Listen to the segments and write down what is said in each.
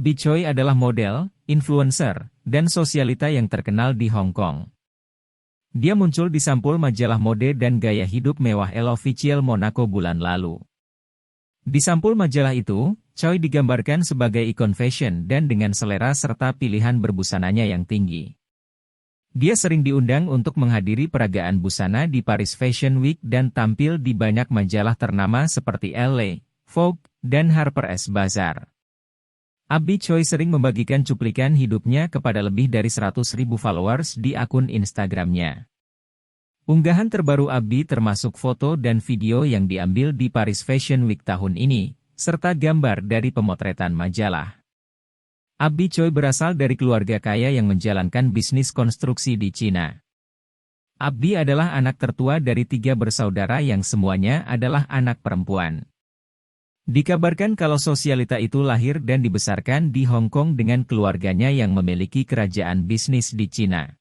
Abi Choi adalah model, influencer, dan sosialita yang terkenal di Hong Kong. Dia muncul di sampul majalah mode dan gaya hidup mewah Elle Officiel Monaco bulan lalu. Di sampul majalah itu, Choi digambarkan sebagai ikon fashion dan dengan selera serta pilihan berbusananya yang tinggi. Dia sering diundang untuk menghadiri peragaan busana di Paris Fashion Week dan tampil di banyak majalah ternama seperti Elle, Vogue, dan Harper's Bazaar. Abi Choi sering membagikan cuplikan hidupnya kepada lebih dari 100.000 followers di akun Instagramnya. Unggahan terbaru Abi termasuk foto dan video yang diambil di Paris Fashion Week tahun ini, serta gambar dari pemotretan majalah. Abi Choi berasal dari keluarga kaya yang menjalankan bisnis konstruksi di Cina. Abi adalah anak tertua dari 3 bersaudara yang semuanya adalah anak perempuan. Dikabarkan kalau sosialita itu lahir dan dibesarkan di Hong Kong dengan keluarganya yang memiliki kerajaan bisnis di Cina.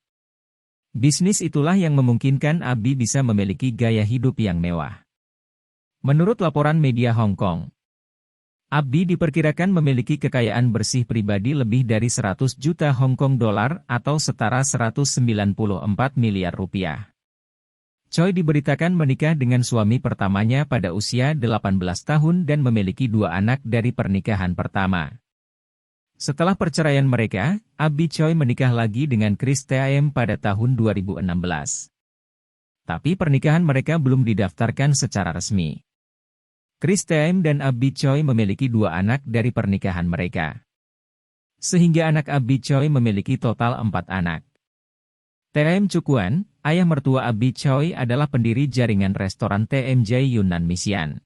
Bisnis itulah yang memungkinkan Abi bisa memiliki gaya hidup yang mewah. Menurut laporan media Hong Kong, Abi diperkirakan memiliki kekayaan bersih pribadi lebih dari 100 juta Hong Kong dolar atau setara 194 miliar rupiah. Choi diberitakan menikah dengan suami pertamanya pada usia 18 tahun dan memiliki 2 anak dari pernikahan pertama. Setelah perceraian mereka, Abi Choi menikah lagi dengan Chris Taem pada tahun 2016. Tapi pernikahan mereka belum didaftarkan secara resmi. Chris Taem dan Abi Choi memiliki 2 anak dari pernikahan mereka. Sehingga anak Abi Choi memiliki total 4 anak. TM Cukuan, ayah mertua Abi Choi adalah pendiri jaringan restoran TMJ Yunnan Mission.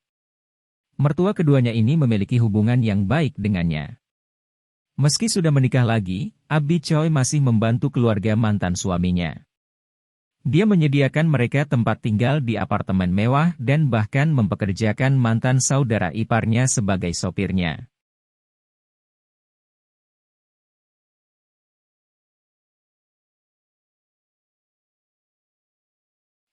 Mertua keduanya ini memiliki hubungan yang baik dengannya. Meski sudah menikah lagi, Abi Choi masih membantu keluarga mantan suaminya. Dia menyediakan mereka tempat tinggal di apartemen mewah dan bahkan mempekerjakan mantan saudara iparnya sebagai sopirnya.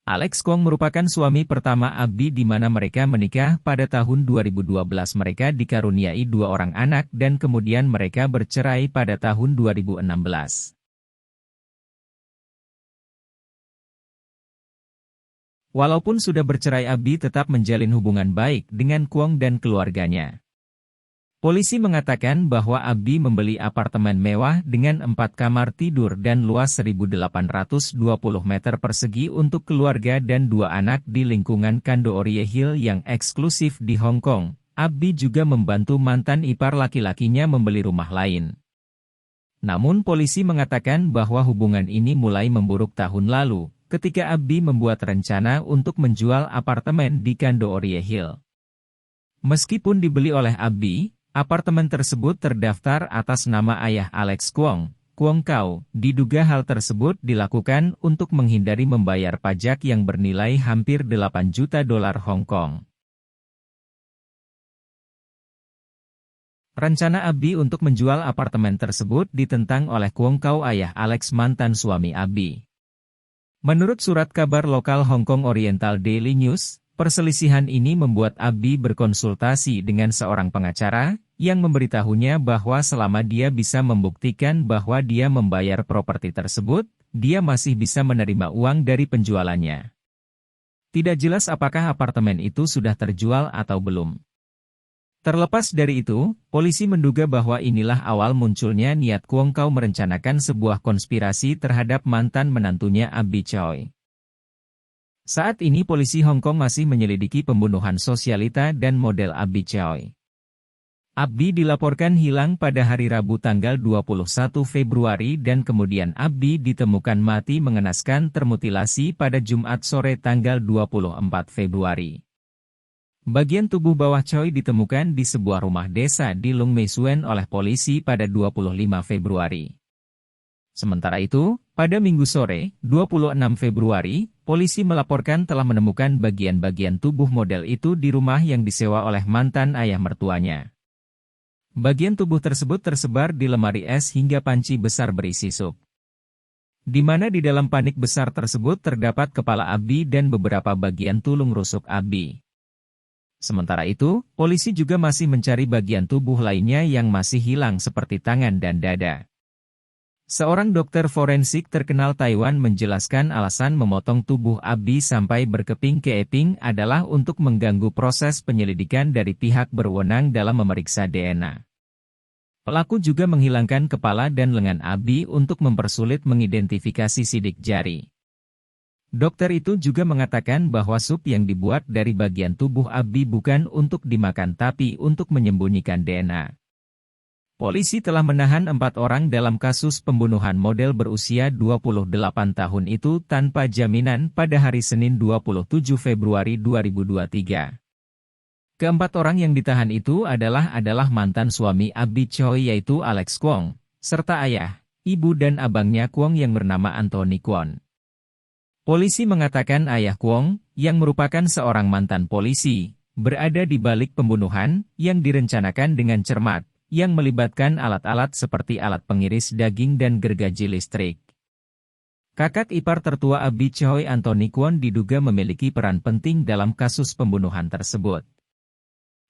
Alex Kwong merupakan suami pertama Abi di mana mereka menikah pada tahun 2012. Mereka dikaruniai 2 orang anak dan kemudian mereka bercerai pada tahun 2016. Walaupun sudah bercerai, Abi tetap menjalin hubungan baik dengan Kwong dan keluarganya. Polisi mengatakan bahwa Abi membeli apartemen mewah dengan 4 kamar tidur dan luas 1.820 meter persegi untuk keluarga dan 2 anak di lingkungan Kando Orie Hill yang eksklusif di Hong Kong. Abi juga membantu mantan ipar laki-lakinya membeli rumah lain. Namun polisi mengatakan bahwa hubungan ini mulai memburuk tahun lalu, ketika Abi membuat rencana untuk menjual apartemen di Kando Orie Hill. Meskipun dibeli oleh Abi, apartemen tersebut terdaftar atas nama ayah Alex Kwong, Kwong Kau. Diduga hal tersebut dilakukan untuk menghindari membayar pajak yang bernilai hampir 8 juta dolar Hong Kong. Rencana Abi untuk menjual apartemen tersebut ditentang oleh Kwong Kau, ayah Alex mantan suami Abi. Menurut surat kabar lokal Hong Kong Oriental Daily News, perselisihan ini membuat Abi berkonsultasi dengan seorang pengacara, yang memberitahunya bahwa selama dia bisa membuktikan bahwa dia membayar properti tersebut, dia masih bisa menerima uang dari penjualannya. Tidak jelas apakah apartemen itu sudah terjual atau belum. Terlepas dari itu, polisi menduga bahwa inilah awal munculnya niat Kwong Kau merencanakan sebuah konspirasi terhadap mantan menantunya Abi Choi. Saat ini polisi Hong Kong masih menyelidiki pembunuhan sosialita dan model Abi Choi. Abi dilaporkan hilang pada hari Rabu tanggal 21 Februari dan kemudian Abi ditemukan mati mengenaskan termutilasi pada Jumat sore tanggal 24 Februari. Bagian tubuh bawah Choi ditemukan di sebuah rumah desa di Lung Mei Tsuen oleh polisi pada 25 Februari. Sementara itu, pada Minggu sore, 26 Februari, polisi melaporkan telah menemukan bagian-bagian tubuh model itu di rumah yang disewa oleh mantan ayah mertuanya. Bagian tubuh tersebut tersebar di lemari es hingga panci besar berisi sup. Di mana di dalam panik besar tersebut terdapat kepala Abi dan beberapa bagian tulung rusuk Abi. Sementara itu, polisi juga masih mencari bagian tubuh lainnya yang masih hilang seperti tangan dan dada. Seorang dokter forensik terkenal Taiwan menjelaskan alasan memotong tubuh Abi sampai berkeping-keping adalah untuk mengganggu proses penyelidikan dari pihak berwenang dalam memeriksa DNA. Pelaku juga menghilangkan kepala dan lengan Abi untuk mempersulit mengidentifikasi sidik jari. Dokter itu juga mengatakan bahwa sup yang dibuat dari bagian tubuh Abi bukan untuk dimakan tapi untuk menyembunyikan DNA. Polisi telah menahan 4 orang dalam kasus pembunuhan model berusia 28 tahun itu tanpa jaminan pada hari Senin 27 Februari 2023. Keempat orang yang ditahan itu adalah mantan suami Abi Choi yaitu Alex Kwong, serta ayah, ibu dan abangnya Kwong yang bernama Anthony Kwon. Polisi mengatakan ayah Kwong, yang merupakan seorang mantan polisi, berada di balik pembunuhan yang direncanakan dengan cermat, yang melibatkan alat-alat seperti alat pengiris daging dan gergaji listrik. Kakak ipar tertua Abi Choi Anthony Kwon diduga memiliki peran penting dalam kasus pembunuhan tersebut.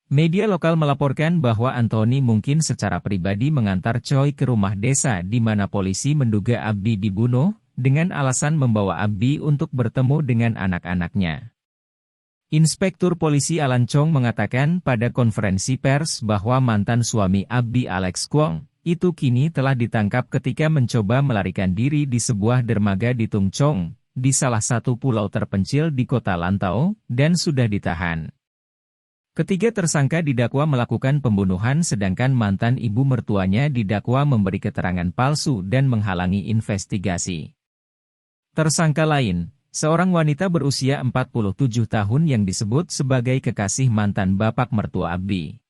Media lokal melaporkan bahwa Anthony mungkin secara pribadi mengantar Choi ke rumah desa di mana polisi menduga Abi dibunuh, dengan alasan membawa Abi untuk bertemu dengan anak-anaknya. Inspektur Polisi Alan Chong mengatakan pada konferensi pers bahwa mantan suami Abi Alex Kwong, itu kini telah ditangkap ketika mencoba melarikan diri di sebuah dermaga di Tung Chong, di salah satu pulau terpencil di kota Lantau, dan sudah ditahan. Ketiga tersangka didakwa melakukan pembunuhan sedangkan mantan ibu mertuanya didakwa memberi keterangan palsu dan menghalangi investigasi. Tersangka lain, seorang wanita berusia 47 tahun yang disebut sebagai kekasih mantan bapak mertua Abi.